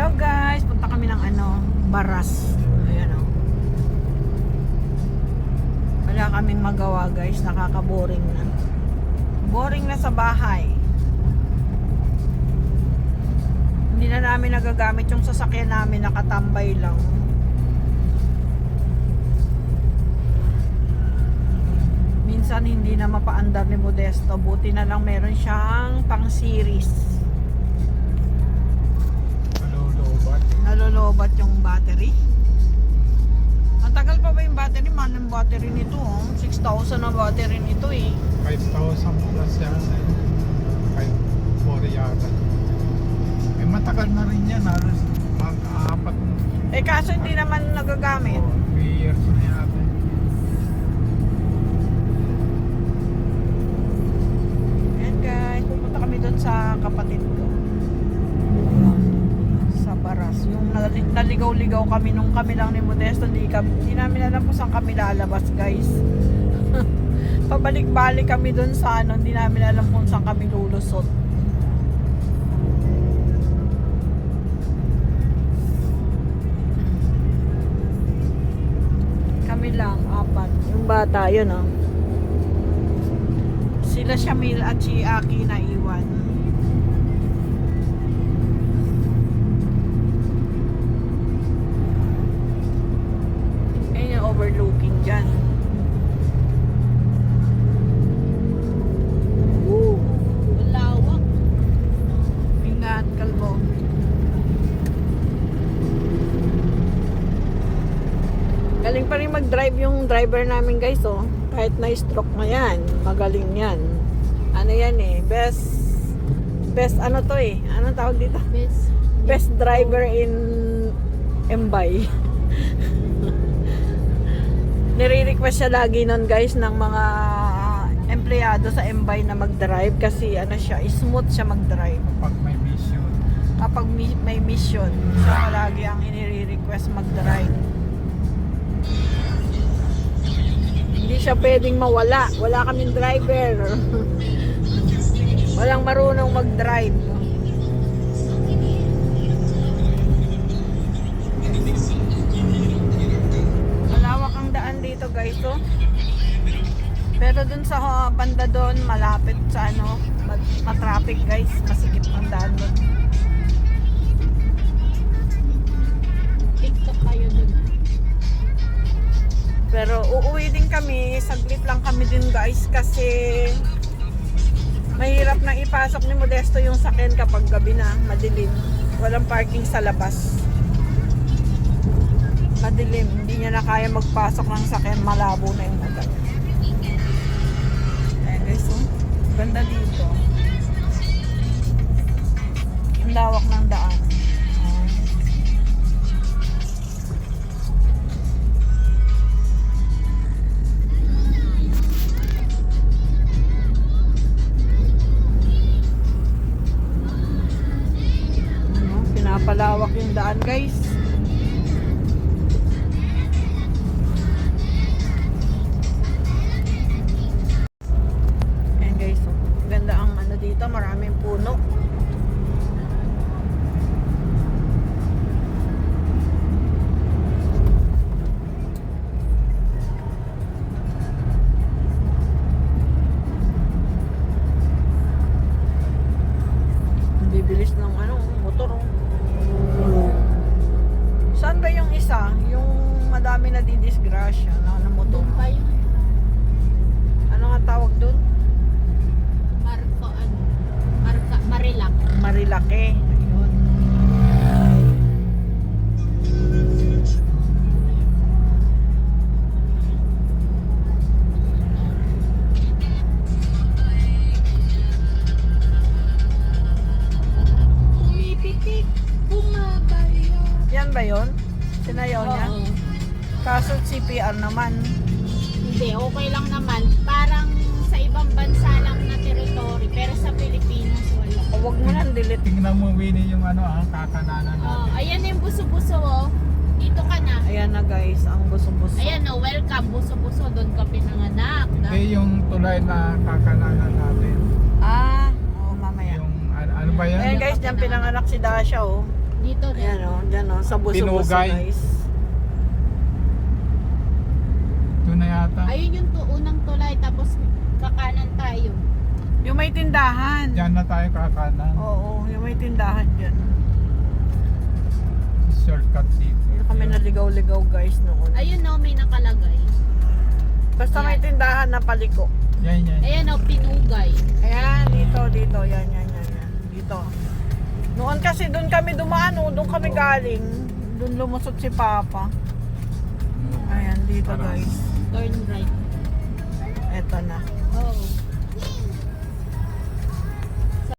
Hello guys, punta kami ng Baras. Ayan o. Wala kaming magawa guys, nakaka-boring na. Boring na sa bahay. Hindi na namin nagagamit yung sasakyan namin, nakatambay lang. Minsan hindi na mapaandar ni Modesto, buti na lang meron siyang pang series. Nalolobat yung battery. Ang tagal pa ba yung battery? Man, yung battery nito 6,000 na battery nito 5,000 plus yan. 5,400 yata. Matagal na rin yan. Halos mag-apat. Kaso hindi naman nagagamit. 3 years na yata. Ayan guys, pupunta kami doon sa kapatid ko. Sa Baras. Yung naligaw-ligaw kami nung kami lang ni Modesto. Hindi namin alam kung saan kami lalabas guys. Pabalik-balik kami doon sa hindi namin alam kung saan kami lulusot. Kami lang, 4. Yung bata, yun Sila Shamil at si Aki na iwan. Ayun yung overlooking dyan. Woo! Lawak. Ingat, kalbo. Galing pa rin mag-drive yung driver namin guys kahit na stroke na yan, magaling yan. Ano yan best ano to anong tawag dito? Best driver in Mbay. Nire-request siya lagi nun guys ng mga empleyado sa Mbay na mag-drive kasi siya, smooth siya mag-drive. Kapag may mission, siya lagi ang inire-request mag-drive. Hindi siya pwedeng mawala. Wala kaming driver. Walang marunong mag-drive. Malawak ang daan dito guys Pero dun sa banda doon, malapit sa matraffic guys. Masikip ang daan doon. TikTok kayo dun. Pero uuwi din kami, saglit lang kami din guys kasi mahirap na ipasok ni Modesto yung sakyan kapag gabi na, madilim. Walang parking sa labas. Madilim, hindi niya na kaya magpasok ng sakyan, malabo na yung mata. Ayan guys, ganda dito. Ang lawak ng daan. Palawak yung daan guys. Ayan guys, ganda ang dito, maraming puno. Bibilis ng motor Saan ba yung isa? Yung madami na didisgrasya na motor? Doon pa yun. Ano nga tawag doon? Marilak. Marilake. Ayun. Pumipitik, bumabayo. Yan ba yun? Sinayaw niya? Oo. Kaso CPR naman. Hindi, okay lang naman. Parang sa ibang bansa lang na teritoryo, pero sa Pilipinas wala. O wag mo nang delete. Tingnan mo, Winnie, yung kakananan natin. Ayan yung buso-buso Dito ka na. Ayan na guys, ang buso-buso. Ayan welcome, buso-buso. Doon ka pinanganak. Hindi yung tulay na kakananan natin. Oo, mamaya. Yung ano ba yan? Ayan guys, dyan pinanganak si Dasha Dito rin. Ayan o, dyan o, sa buso-buso Pinugay. guys. Ito na yata. Ayun yung unang tulay, tapos kakanan tayo. Yung may tindahan. Diyan na tayo kakanan. Oo, yung may tindahan dyan. Shortcut dito. Dito kami naligaw-ligaw guys noon. Ayun no, may nakalagay. Basta may tindahan na paliko. Yan, yan. Ayan no, pinugay. Ayan, dito. Yan. Dito. Noon kasi doon kami dumaan, doon kami galing. Doon lumusot si Papa. Ayan, dito guys. Turn right. Eto na. Oo.